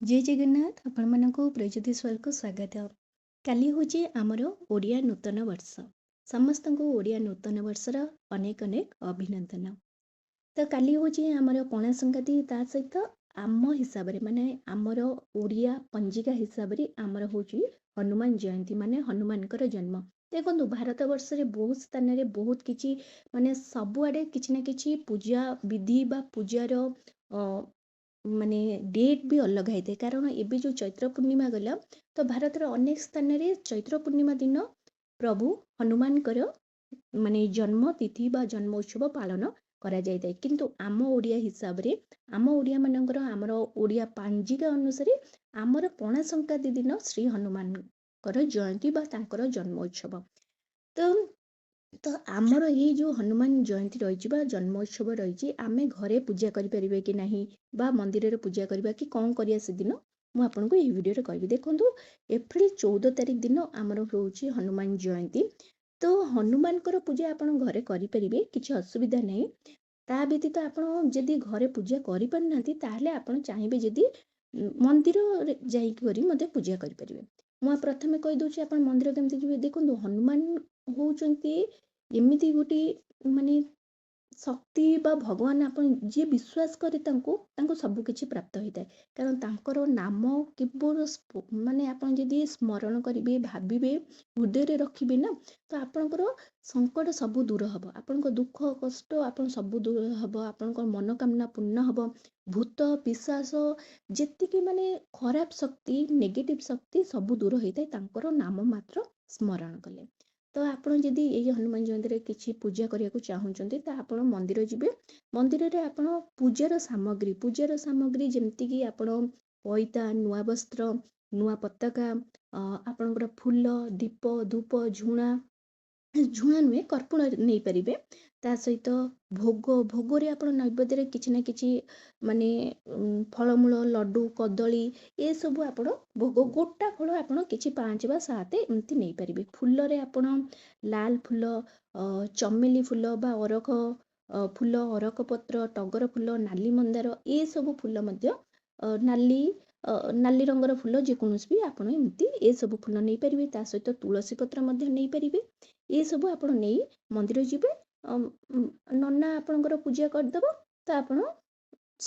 जय जगन्नाथ ଆପଣମାନଙ୍କୁ ପ୍ରଯୋତିଶ୍ୱରକୁ ସ୍ୱାଗତ। କାଲି ହେଉଛି ଆମର ଓଡ଼ିଆ ନୂତନ ବର୍ଷ। ସମସ୍ତଙ୍କୁ ଓଡ଼ିଆ ନୂତନ ବର୍ଷର ଅନେକ ଅନେକ ଅଭିନନ୍ଦନ। ତ କାଲି ହେଉଛି ଆମର ପଣା ସଂକ୍ରାନ୍ତି, ତା ସହିତ ଆମ ହିସାବରେ ମାନେ ଆମର ଓଡ଼ିଆ ପଞ୍ଜିକା ହିସାବରେ ଆମର ହେଉଛି ହନୁମାନ ଜୟନ୍ତୀ, ମାନେ ହନୁମାନଙ୍କର ଜନ୍ମ। ଦେଖନ୍ତୁ ଭାରତ ବର୍ଷରେ ବହୁତ ସ୍ଥାନରେ ବହୁତ କିଛି ମାନେ ସବୁଆଡ଼େ କିଛି ନା କିଛି ପୂଜା ବିଧି ବା ପୂଜାର ମାନେ ଡେଟ୍ ବି ଅଲଗା ହେଇଥାଏ। କାରଣ ଏବେ ଯେଉଁ ଚୈତ୍ର ପୂର୍ଣ୍ଣିମା ଗଲା, ତ ଭାରତର ଅନେକ ସ୍ଥାନରେ ଚୈତ୍ର ପୂର୍ଣ୍ଣିମା ଦିନ ପ୍ରଭୁ ହନୁମାନଙ୍କର ମାନେ ଜନ୍ମ ତିଥି ବା ଜନ୍ମ ଉତ୍ସବ ପାଳନ କରାଯାଇଥାଏ। କିନ୍ତୁ ଆମ ଓଡ଼ିଆ ହିସାବରେ ଆମ ଓଡ଼ିଆମାନଙ୍କର ଆମର ଓଡ଼ିଆ ପାଞ୍ଜିକା ଅନୁସାରେ ଆମର ପଣା ସଂକ୍ରାନ୍ତି ଦିନ ଶ୍ରୀ ହନୁମାନଙ୍କର ଜୟନ୍ତୀ ବା ତାଙ୍କର ଜନ୍ମ ଉତ୍ସବ। ତ ତ ଆମର ଏଇ ଯେଉଁ ହନୁମାନ ଜୟନ୍ତୀ ରହିଛି ବା ଜନ୍ମ ଉତ୍ସବ ରହିଛି, ଆମେ ଘରେ ପୂଜା କରିପାରିବେ କି ନାହିଁ ବା ମନ୍ଦିରରେ ପୂଜା କରିବା କି କ'ଣ କରିବା ସେଦିନ, ମୁଁ ଆପଣଙ୍କୁ ଏହି ଭିଡ଼ିଓରେ କହିବି। ଦେଖନ୍ତୁ, ଏପ୍ରିଲ 14 ତାରିଖ ଦିନ ଆମର ହେଉଛି ହନୁମାନ ଜୟନ୍ତୀ। ତ ହନୁମାନଙ୍କର ପୂଜା ଆପଣ ଘରେ କରିପାରିବେ, କିଛି ଅସୁବିଧା ନାହିଁ। ତା ବ୍ୟତୀତ ଆପଣ ଯଦି ଘରେ ପୂଜା କରିପାରୁନାହାନ୍ତି, ତାହେଲେ ଆପଣ ଚାହିଁବେ ଯଦି ମନ୍ଦିରରେ ଯାଇକରି ମଧ୍ୟ ପୂଜା କରିପାରିବେ। ମୁଁ ପ୍ରଥମେ କହିଦେଉଛି ଆପଣ ମନ୍ଦିର କେମିତି ଯିବେ। ଦେଖନ୍ତୁ, ହନୁମାନ ହେଉଛନ୍ତି ଏମିତି ଗୋଟେ ମାନେ ଶକ୍ତି ବା ଭଗବାନ, ଆପଣ ଯିଏ ବିଶ୍ୱାସ କରେ ତାଙ୍କୁ ସବୁ କିଛି ପ୍ରାପ୍ତ ହୋଇଥାଏ। କାରଣ ତାଙ୍କର ନାମ କେବଳ ମାନେ ଆପଣ ଯଦି ସ୍ମରଣ କରିବେ, ଭାବିବେ, ହୃଦୟରେ ରଖିବେ ନା, ତ ଆପଣଙ୍କର ସଙ୍କଟ ସବୁ ଦୂର ହେବ, ଆପଣଙ୍କ ଦୁଃଖ କଷ୍ଟ ଆପଣ ସବୁ ଦୂର ହେବ, ଆପଣଙ୍କ ମନୋକାମନା ପୂର୍ଣ୍ଣ ହେବ। ଭୂତ ପିଶାଚ ଯେତିକି ମାନେ ଖରାପ ଶକ୍ତି, ନେଗେଟିଭ୍ ଶକ୍ତି ସବୁ ଦୂର ହୋଇଥାଏ ତାଙ୍କର ନାମ ମାତ୍ର ସ୍ମରଣ କଲେ। ତ ଆପଣ ଯଦି ଏଇ ହନୁମାନ ଜୟନ୍ତୀରେ କିଛି ପୂଜା କରିବାକୁ ଚାହୁଁଛନ୍ତି, ତ ଆପଣ ମନ୍ଦିର ଯିବେ। ମନ୍ଦିରରେ ଆପଣ ପୂଜାର ସାମଗ୍ରୀ ଯେମିତିକି ଆପଣ ପଇତା, ନୂଆ ବସ୍ତ୍ର, ନୂଆ ପତାକା, ଆପଣଙ୍କର ଫୁଲ, ଦୀପ, ଧୂପ, ଝୁଣା ନୁହେଁ କର୍ପୂର ନେଇପାରିବେ। ତା ସହିତ ଭୋଗରେ ଆପଣ ନୈବେଦ୍ୟରେ କିଛି ନା କିଛି ମାନେ ଫଳମୂଳ, ଲଡ଼ୁ, କଦଳୀ ଏସବୁ ଆପଣ ଭୋଗ, ଗୋଟା ଫଳ ଆପଣ କିଛି 5 ବା 7 ଏମିତି ନେଇପାରିବେ। ଫୁଲରେ ଆପଣ ଲାଲ ଫୁଲ, ଚମେଲି ଫୁଲ ବା ଅରଖ ଫୁଲ, ଅରଖ ପତ୍ର, ଟଗର ଫୁଲ, ନାଲି ମନ୍ଦାର ଏସବୁ ଫୁଲ ମଧ୍ୟ ନାଲି ରଙ୍ଗର ଫୁଲ ଯେକୌଣସି ବି ଆପଣ ଏମିତି ଏସବୁ ଫୁଲ ନେଇପାରିବେ। ତା ସହିତ ତୁଳସୀ ପତ୍ର ମଧ୍ୟ ନେଇପାରିବେ। ଏସବୁ ଆପଣ ନେଇ ମନ୍ଦିର ଯିବେ। ନନା ଆପଣଙ୍କର ପୂଜା କରିଦେବ, ତ ଆପଣ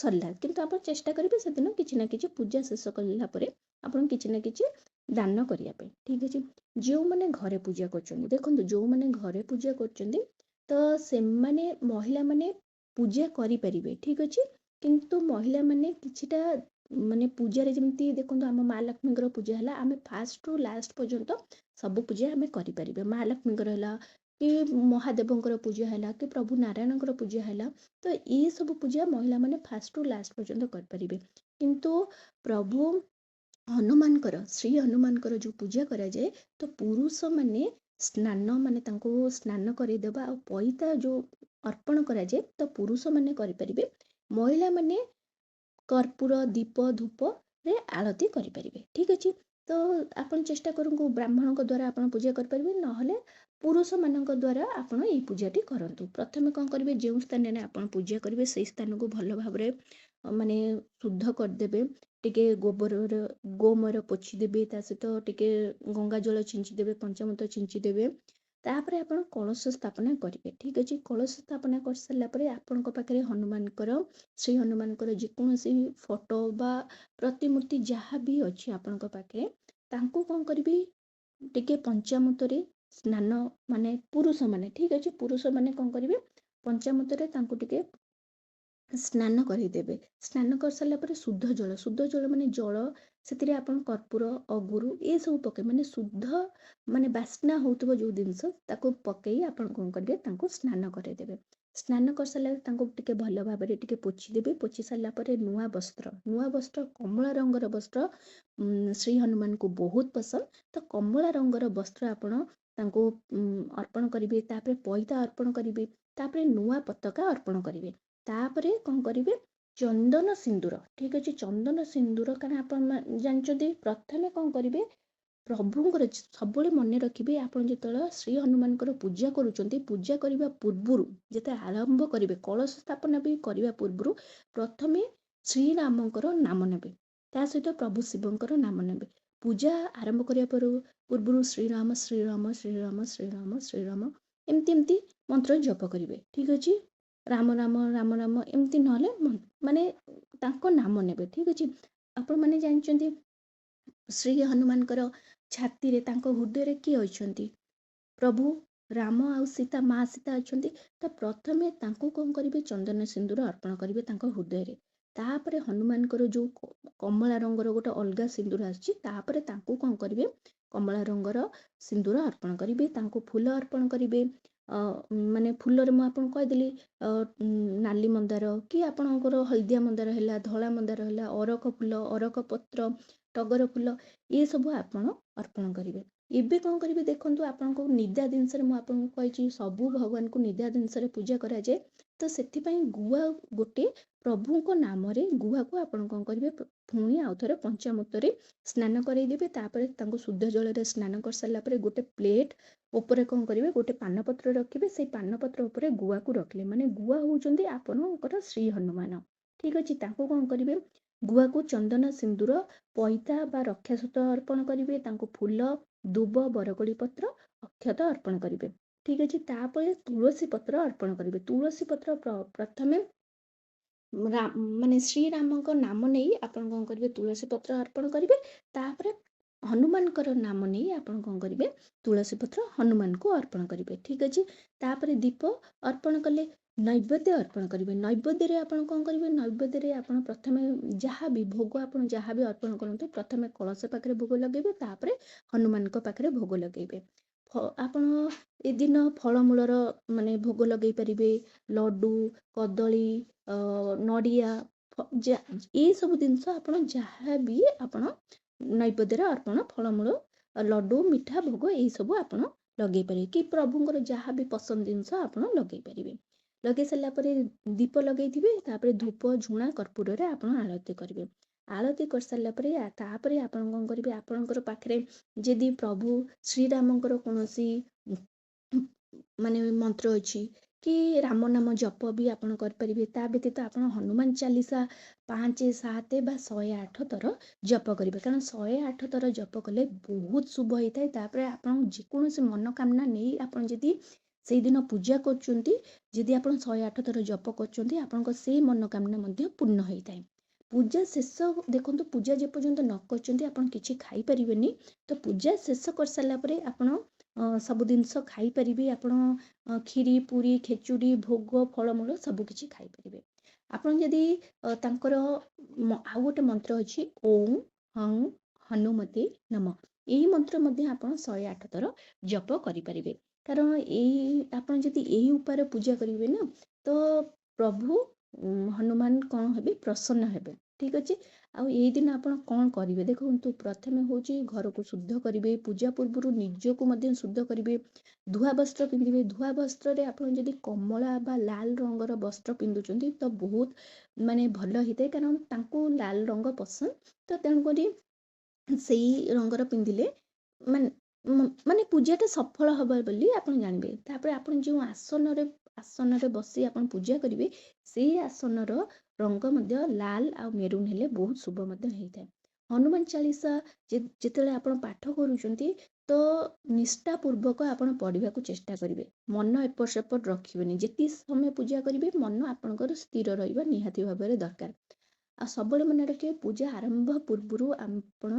ସରିଲା। କିନ୍ତୁ ଆପଣ ଚେଷ୍ଟା କରିବେ ସେଦିନ କିଛି ନା କିଛି ପୂଜା ଶେଷ କଲା ପରେ ଆପଣ କିଛି ନା କିଛି ଦାନ କରିବା ପାଇଁ, ଠିକ୍ ଅଛି। ଯେଉଁମାନେ ଘରେ ପୂଜା କରୁଛନ୍ତି, ଦେଖନ୍ତୁ ଯେଉଁମାନେ ଘରେ ପୂଜା କରୁଛନ୍ତି, ତ ସେମାନେ ମହିଳାମାନେ ପୂଜା କରିପାରିବେ, ଠିକ୍ ଅଛି। କିନ୍ତୁ ମହିଳାମାନେ କିଛିଟା ମାନେ ପୂଜାରେ ଯେମିତି ଦେଖନ୍ତୁ, ଆମ ମା ଲକ୍ଷ୍ମୀଙ୍କର ପୂଜା ହେଲା, ଆମେ ଫାଷ୍ଟରୁ ଲାଷ୍ଟ ପର୍ଯ୍ୟନ୍ତ ସବୁ ପୂଜା ଆମେ କରିପାରିବା। ମା ଲକ୍ଷ୍ମୀଙ୍କର ହେଲା କି ମହାଦେବଙ୍କର ପୂଜା ହେଲା କି ପ୍ରଭୁ ନାରାୟଣଙ୍କର ପୂଜା ହେଲା, ତ ଏସବୁ ପୂଜା ମହିଳାମାନେ ଫାଷ୍ଟରୁ ଲାଷ୍ଟ ପର୍ଯ୍ୟନ୍ତ କରିପାରିବେ। କିନ୍ତୁ ପ୍ରଭୁ ହନୁମାନଙ୍କର, ଶ୍ରୀ ହନୁମାନଙ୍କର ଯେଉଁ ପୂଜା କରାଯାଏ, ତ ପୁରୁଷମାନେ ସ୍ନାନ ମାନେ ତାଙ୍କୁ ସ୍ନାନ କରେଇଦେବା ଆଉ ପଇତା ଯେଉଁ ଅର୍ପଣ କରାଯାଏ, ତ ପୁରୁଷମାନେ କରିପାରିବେ। ମହିଳାମାନେ କର୍ପୂର, ଦୀପ, ଧୂପରେ ଆଳତି କରିପାରିବେ, ଠିକ୍ ଅଛି। ତ ଆପଣ ଚେଷ୍ଟା କରନ୍ତୁ ବ୍ରାହ୍ମଣଙ୍କ ଦ୍ୱାରା ଆପଣ ପୂଜା କରିପାରିବେ, ନହେଲେ ପୁରୁଷମାନଙ୍କ ଦ୍ୱାରା ଆପଣ ଏଇ ପୂଜାଟି କରନ୍ତୁ। ପ୍ରଥମେ କ'ଣ କରିବେ, ଯେଉଁ ସ୍ଥାନରେ ଆପଣ ପୂଜା କରିବେ ସେଇ ସ୍ଥାନକୁ ଭଲ ଭାବରେ ମାନେ ଶୁଦ୍ଧ କରିଦେବେ। ଟିକେ ଗୋମୟର ପୋଛିଦେବେ, ତା ସହିତ ଟିକେ ଗଙ୍ଗା ଜଳ ଛିଞ୍ଚିଦେବେ, ପଞ୍ଚାମୃତ ଛିଞ୍ଚିଦେବେ। ତାପରେ ଆପଣ କଳସ ସ୍ଥାପନା କରିବେ, ଠିକ୍ ଅଛି। କଳସ ସ୍ଥାପନା କରିସାରିଲା ପରେ ଆପଣଙ୍କ ପାଖରେ ଶ୍ରୀ ହନୁମାନଙ୍କର ଯେକୌଣସି ଫଟୋ ବା ପ୍ରତିମୂର୍ତ୍ତି ଯାହା ବି ଅଛି ଆପଣଙ୍କ ପାଖରେ, ତାଙ୍କୁ କ'ଣ କରିବେ, ଟିକେ ପଞ୍ଚାମୃତରେ ସ୍ନାନ, ମାନେ ପୁରୁଷମାନେ, ଠିକ୍ ଅଛି, ପୁରୁଷମାନେ କ'ଣ କରିବେ, ପଞ୍ଚାମୃତରେ ତାଙ୍କୁ ଟିକେ ସ୍ନାନ କରିଦେବେ। ସ୍ନାନ କରିସାରିଲା ପରେ ଶୁଦ୍ଧ ଜଳ ମାନେ ଜଳ, ସେଥିରେ ଆପଣ କର୍ପୂର, ଅଗୁରୁ ଏସବୁ ପକାଇ, ମାନେ ଶୁଦ୍ଧ ମାନେ ବାସ୍ନା ହେଉଥିବ ଯେଉଁ ଜିନିଷ, ତାକୁ ପକାଇ ଆପଣ କ'ଣ କରିବେ, ତାଙ୍କୁ ସ୍ନାନ କରାଇଦେବେ। ସ୍ନାନ କରିସାରିଲା ପରେ ତାଙ୍କୁ ଟିକେ ଭଲ ଭାବରେ ଟିକେ ପୋଛିଦେବେ। ପୋଛି ସାରିଲା ପରେ ନୂଆ ବସ୍ତ୍ର କମଳା ରଙ୍ଗର ବସ୍ତ୍ର ଶ୍ରୀ ହନୁମାନଙ୍କୁ ବହୁତ ପସନ୍ଦ, ତ କମଳା ରଙ୍ଗର ବସ୍ତ୍ର ଆପଣ ତାଙ୍କୁ ଅର୍ପଣ କରିବେ। ତାପରେ ପଇତା ଅର୍ପଣ କରିବେ। ତାପରେ ନୂଆ ପତାକା ଅର୍ପଣ କରିବେ। ତାପରେ କ'ଣ କରିବେ, ଚନ୍ଦନ ସିନ୍ଦୁର, ଠିକ୍ ଅଛି, ଚନ୍ଦନ ସିନ୍ଦୁର, କାରଣ ଆପଣ ଜାଣିଛନ୍ତି ପ୍ରଥମେ କ'ଣ କରିବେ, ପ୍ରଭୁଙ୍କର ସବୁବେଳେ ମନେ ରଖିବେ, ଆପଣ ଯେତେବେଳେ ଶ୍ରୀ ହନୁମାନଙ୍କର ପୂଜା କରୁଛନ୍ତି, ପୂଜା କରିବା ପୂର୍ବରୁ ଯେତେବେଳେ ଆରମ୍ଭ କରିବେ, କଳସ ସ୍ଥାପନା ବି କରିବା ପୂର୍ବରୁ ପ୍ରଥମେ ଶ୍ରୀରାମଙ୍କର ନାମ ନେବେ। ତା ସହିତ ପ୍ରଭୁ ଶିବଙ୍କର ନାମ ନେବେ। ପୂଜା ଆରମ୍ଭ କରିବା ପୂର୍ବରୁ ଶ୍ରୀରାମ ଶ୍ରୀରାମ ଶ୍ରୀରାମ ଶ୍ରୀରାମ ଶ୍ରୀରାମ ଏମିତି ମନ୍ତ୍ର ଜପ କରିବେ। ଠିକ୍ ଅଛି। ରାମ ରାମ ରାମ ରାମ ଏମିତି ନହେଲେ ମାନେ ତାଙ୍କ ନାମ ନେବେ। ଠିକ୍ ଅଛି। ଆପଣମାନେ ଜାଣିଛନ୍ତି ଶ୍ରୀ ହନୁମାନଙ୍କର ଛାତିରେ ତାଙ୍କ ହୃଦୟରେ କିଏ ଅଛନ୍ତି? ପ୍ରଭୁ ରାମ ଆଉ ସୀତା, ମା ସୀତା ଅଛନ୍ତି। ତ ପ୍ରଥମେ ତାଙ୍କୁ କ'ଣ କରିବେ? ଚନ୍ଦନ ସିନ୍ଦୁର ଅର୍ପଣ କରିବେ ତାଙ୍କ ହୃଦୟରେ। ତାପରେ ହନୁମାନଙ୍କର ଯୋଉ କମଳା ରଙ୍ଗର ଗୋଟେ ଅଲଗା ସିନ୍ଦୁର ଆସିଛି, ତାପରେ ତାଙ୍କୁ କ'ଣ କରିବେ? କମଳା ରଙ୍ଗର ସିନ୍ଦୁର ଅର୍ପଣ କରିବେ। ତାଙ୍କୁ ଫୁଲ ଅର୍ପଣ କରିବେ। ମାନେ ଫୁଲରେ ମୁଁ ଆପଣଙ୍କୁ କହିଦେଲି ନାଲି ମନ୍ଦାର କି ଆପଣଙ୍କର ହଳଦିଆ ମନ୍ଦାର ହେଲା, ଧଳା ମନ୍ଦାର ହେଲା, ଅରଖ ଫୁଲ, ଅରଖ ପତ୍ର, ଟଗର ଫୁଲ ଏସବୁ ଆପଣ ଅର୍ପଣ କରିବେ। ଏବେ କ'ଣ କରିବେ ଦେଖନ୍ତୁ, ଆପଣଙ୍କୁ ନିଦା ଜିନିଷରେ ମୁଁ ଆପଣଙ୍କୁ କହିଛି ସବୁ ଭଗବାନଙ୍କୁ ନିଦା ଜିନିଷରେ ପୂଜା କରାଯାଏ। ତ ସେଥିପାଇଁ ଗୁଆ ଗୋଟେ ପ୍ରଭୁଙ୍କ ନାମରେ ଗୁଆକୁ ଆପଣ କ'ଣ କରିବେ? ପୁଣି ଆଉ ଥରେ ପଞ୍ଚାମୃତରେ ସ୍ନାନ କରାଇଦେବେ। ତାପରେ ତାଙ୍କୁ ଶୁଦ୍ଧ ଜଳରେ ସ୍ନାନ କରିସାରିଲା ପରେ ଗୋଟେ ପ୍ଲେଟ୍ ଉପରେ କ'ଣ କରିବେ? ଗୋଟେ ପାନପତ୍ର ରଖିବେ। ସେଇ ପାନପତ୍ର ଉପରେ ଗୁଆକୁ ରଖିଲେ, ମାନେ ଗୁଆ ହେଉଛନ୍ତି ଆପଣଙ୍କର ଶ୍ରୀ ହନୁମାନ। ଠିକ୍ ଅଛି। ତାଙ୍କୁ କ'ଣ କରିବେ? ଗୁଆକୁ ଚନ୍ଦନ ସିନ୍ଦୁର ପଇତା ବା ରକ୍ଷାସୂତ୍ର ଅର୍ପଣ କରିବେ। ତାଙ୍କୁ ଫୁଲ, ଦୁବ, ବରକୋଳି ପତ୍ର, ଅକ୍ଷତ ଅର୍ପଣ କରିବେ। ଠିକ୍ ଅଛି। ତାପରେ ତୁଳସୀ ପତ୍ର ଅର୍ପଣ କରିବେ। ତୁଳସୀ ପତ୍ର ପ୍ରଥମେ ମାନେ ଶ୍ରୀରାମଙ୍କ ନାମ ନେଇ ଆପଣ କ'ଣ କରିବେ? ତୁଳସୀ ପତ୍ର ଅର୍ପଣ କରିବେ। ତାପରେ ହନୁମାନଙ୍କର ନାମ ନେଇ ଆପଣ କ'ଣ କରିବେ? ତୁଳସୀ ପତ୍ର ହନୁମାନଙ୍କୁ ଅର୍ପଣ କରିବେ। ଠିକ୍ ଅଛି। ତାପରେ ଦୀପ ଅର୍ପଣ କଲେ, ନୈବେଦ୍ୟ ଅର୍ପଣ କରିବେ। ନୈବେଦ୍ୟରେ ଆପଣ କ'ଣ କରିବେ? ନୈବେଦ୍ୟରେ ଆପଣ ପ୍ରଥମେ ଯାହା ବି ଭୋଗ ଆପଣ ଯାହା ବି ଅର୍ପଣ କରନ୍ତୁ, ପ୍ରଥମେ କଳସ ପାଖରେ ଭୋଗ ଲଗେଇବେ, ତାପରେ ହନୁମାନଙ୍କ ପାଖରେ ଭୋଗ ଲଗେଇବେ। ଆପଣ ଏଦିନ ଫଳମୂଳର ମାନେ ଭୋଗ ଲଗେଇ ପାରିବେ। ଲଡ଼ୁ, କଦଳୀ, ନଡ଼ିଆ, ଏସବୁ ଜିନିଷ ଆପଣ ଯାହା ବି ଆପଣ ନୈବେଦ୍ୟରେ ଅର୍ପଣ, ଫଳମୂଳ, ଲଡ଼ୁ, ମିଠା ଭୋଗ ଏଇସବୁ ଆପଣ ଲଗେଇ ପାରିବେ। କି ପ୍ରଭୁଙ୍କର ଯାହା ବି ପସନ୍ଦ ଜିନିଷ ଆପଣ ଲଗେଇ ପାରିବେ। ଲଗେଇ ସାରିଲା ପରେ ଦୀପ ଲଗେଇଥିବେ। ତାପରେ ଧୂପ, ଝୁଣା, କର୍ପୂରରେ ଆପଣ ଆଳତି କରିବେ। ଆଳତି କରିସାରିଲା ପରେ ତାପରେ ଆପଣ କ'ଣ କରିବେ? ଆପଣଙ୍କର ପାଖରେ ଯଦି ପ୍ରଭୁ ଶ୍ରୀରାମଙ୍କର କୌଣସି ମାନେ ମନ୍ତ୍ର ଅଛି କି ରାମ ନାମ ଜପ ବି ଆପଣ କରିପାରିବେ। ତା ବ୍ୟତୀତ ଆପଣ ହନୁମାନ ଚାଲିସା 5, 7 ବା 108 ଥର ଜପ କରିବେ। କାରଣ 108 ଥର ଜପ କଲେ ବହୁତ ଶୁଭ ହେଇଥାଏ। ତାପରେ ଆପଣ ଯେକୌଣସି ମନୋକାମନା ନେଇ ଆପଣ ଯଦି ସେଇଦିନ ପୂଜା କରୁଛନ୍ତି, ଯଦି ଆପଣ 108 ଥର ଜପ କରୁଛନ୍ତି, ଆପଣଙ୍କ ସେଇ ମନୋକାମନା ମଧ୍ୟ ପୂର୍ଣ୍ଣ ହେଇଥାଏ। ପୂଜା ଶେଷ ଦେଖନ୍ତୁ, ପୂଜା ଯେପର୍ଯ୍ୟନ୍ତ ନ କରୁଛନ୍ତି ଆପଣ କିଛି ଖାଇପାରିବେନି। ତ ପୂଜା ଶେଷ କରିସାରିଲା ପରେ ଆପଣ ସବୁ ଜିନିଷ ଖାଇପାରିବେ। ଆପଣ କ୍ଷୀରି, ପୁରୀ, ଖେଚୁଡ଼ି, ଭୋଗ, ଫଳମୂଳ ସବୁକିଛି ଖାଇପାରିବେ। ଆପଣ ଯଦି ତାଙ୍କର ଆଉ ଗୋଟେ ମନ୍ତ୍ର ଅଛି, ଓଁ ହଂ ହନୁମତେ ନମଃ। ଏହି ମନ୍ତ୍ର ମଧ୍ୟ ଆପଣ 108 ଥର ଜପ କରିପାରିବେ। କାରଣ ଆପଣ ଯଦି ଏହି ଉପାୟରେ ପୂଜା କରିବେ ନା, ତ ପ୍ରଭୁ ହନୁମାନ କ'ଣ ହେବେ? ପ୍ରସନ୍ନ ହେବେ। ଠିକ୍ ଅଛି। ଆଉ ଏଇ ଦିନ ଆପଣ କ'ଣ କରିବେ ଦେଖନ୍ତୁ, ପ୍ରଥମେ ହେଉଛି ଘରକୁ ଶୁଦ୍ଧ କରିବେ। ପୂଜା ପୂର୍ବରୁ ନିଜକୁ ମଧ୍ୟ ଶୁଦ୍ଧ କରିବେ। ଧୁଆ ବସ୍ତ୍ର ପିନ୍ଧିବେ। ଧୁଆ ବସ୍ତ୍ରରେ ଆପଣ ଯଦି କମଳା ବା ଲାଲ ରଙ୍ଗର ବସ୍ତ୍ର ପିନ୍ଧୁଛନ୍ତି ତ ବହୁତ ମାନେ ଭଲ ହେଇଥାଏ, କାରଣ ତାଙ୍କୁ ଲାଲ ରଙ୍ଗ ପସନ୍ଦ। ତ ତେଣୁକରି ସେଇ ରଙ୍ଗର ପିନ୍ଧିଲେ ମାନେ ପୂଜାଟା ସଫଳ ହବ ବୋଲି ଆପଣ ଜାଣିବେ। ତାପରେ ଆପଣ ଯେଉଁ ଆସନରେ ବସି ଆପଣ ପୂଜା କରିବେ, ସେଇ ଆସନର ରଙ୍ଗ ମଧ୍ୟ ଲାଲ ଆଉ ମେରୁନ୍ ହେଲେ ବହୁତ ଶୁଭ ମଧ୍ୟ ହେଇଥାଏ। ହନୁମାନ ଚାଳିଶା ଯେତେବେଳେ ଆପଣ ପାଠ କରୁଛନ୍ତି, ତ ନିଷ୍ଠାପୂର୍ବକ ଆପଣ ପଢ଼ିବାକୁ ଚେଷ୍ଟା କରିବେ। ମନ ଏପଟ ସେପଟ ରଖିବେନି। ଯେତିକି ସମୟ ପୂଜା କରିବେ, ମନ ଆପଣଙ୍କର ସ୍ଥିର ରହିବା ନିହାତି ଭାବରେ ଦରକାର। ଆଉ ସବୁବେଳେ ମନେ ରଖିବେ, ପୂଜା ଆରମ୍ଭ ପୂର୍ବରୁ ଆପଣ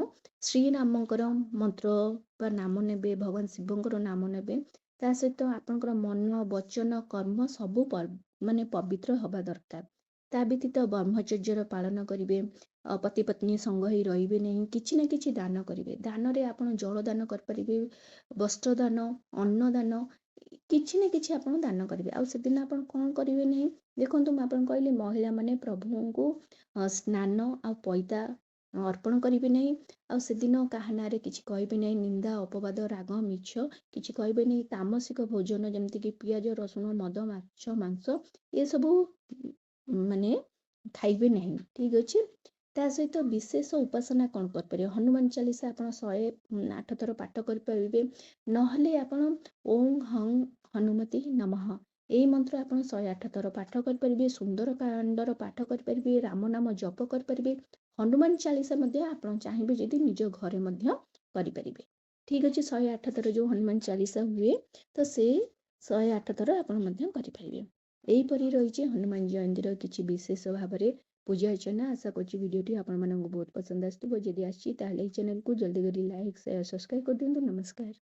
ଶ୍ରୀରାମଙ୍କର ମନ୍ତ୍ର ବା ନାମ ନେବେ, ଭଗବାନ ଶିବଙ୍କର ନାମ ନେବେ। ତା ସହିତ ଆପଣଙ୍କର ମନ, ବଚନ, କର୍ମ ସବୁ ମାନେ ପବିତ୍ର ହେବା ଦରକାର। ତା ବ୍ୟତୀତ ବ୍ରହ୍ମଚର୍ଯ୍ୟର ପାଳନ କରିବେ। ପତି ପତ୍ନୀ ସଙ୍ଗ ହେଇ ରହିବେ ନାହିଁ। କିଛି ନା କିଛି ଦାନ କରିବେ। ଦାନରେ ଆପଣ ଜଳ ଦାନ କରିପାରିବେ, ବସ୍ତ୍ର ଦାନ, ଅନ୍ନ ଦାନ, କିଛି ନା କିଛି ଆପଣ ଦାନ କରିବେ। ଆଉ ସେଦିନ ଆପଣ କ'ଣ କରିବେ ନାହିଁ ଦେଖନ୍ତୁ, ମୁଁ ଆପଣଙ୍କୁ କହିଲି ମହିଳାମାନେ ପ୍ରଭୁଙ୍କୁ ସ୍ନାନ ଆଉ ପଇତା ଅର୍ପଣ କରିବେ ନାହିଁ। ଆଉ ସେଦିନ କାହା ନାଁରେ କିଛି କହିବେ ନାହିଁ। ନିନ୍ଦା, ଅପବାଦ, ରାଗ, ମିଛ କିଛି କହିବେ ନାହିଁ। ତାମସିକ ଭୋଜନ ଯେମିତିକି ପିଆଜ, ରସୁଣ, ମଦ, ମାଛ, ମାଂସ ଏସବୁ ମାନେ ଖାଇବେ ନାହିଁ। ଠିକ୍ ଅଛି। ତା ସହିତ ବିଶେଷ ଉପାସନା କ'ଣ କରିପାରିବେ? ହନୁମାନ ଚାଳିଶା ଆପଣ 108 ଥର ପାଠ କରିପାରିବେ। ନହେଲେ ଆପଣ ଓଁ ହଂ ହନୁମତେ ନମଃ ଏଇ ମନ୍ତ୍ର ଆପଣ 108 ଥର ପାଠ କରିପାରିବେ। ସୁନ୍ଦର କାଣ୍ଡର ପାଠ କରିପାରିବେ। ରାମ ନାମ ଜପ କରିପାରିବେ। ହନୁମାନ ଚାଳିଶା ମଧ୍ୟ ଆପଣ ଚାହିଁବେ ଯଦି ନିଜ ଘରେ ମଧ୍ୟ କରିପାରିବେ। ଠିକ୍ ଅଛି, 108 ଥର ଯେଉଁ ହନୁମାନ ଚାଳିଶା ହୁଏ ତ ସେ 108 ଥର ଆପଣ ମଧ୍ୟ କରିପାରିବେ। ଏହିପରି ରହିଛି ହନୁମାନ ଜୟନ୍ତୀର କିଛି ବିଶେଷ ଭାବରେ ପୂଜା ଅର୍ଚ୍ଚନା। ଆଶା କରୁଛି ଭିଡ଼ିଓଟି ଆପଣମାନଙ୍କୁ ବହୁତ ପସନ୍ଦ ଆସିଥିବ। ଯଦି ଆସିଛି ତାହେଲେ ଏହି ଚ୍ୟାନେଲକୁ ଜଲ୍ଦି କରି ଲାଇକ୍, ସେୟାର, ସବସ୍କ୍ରାଇବ୍ କରିଦିଅନ୍ତୁ। ନମସ୍କାର।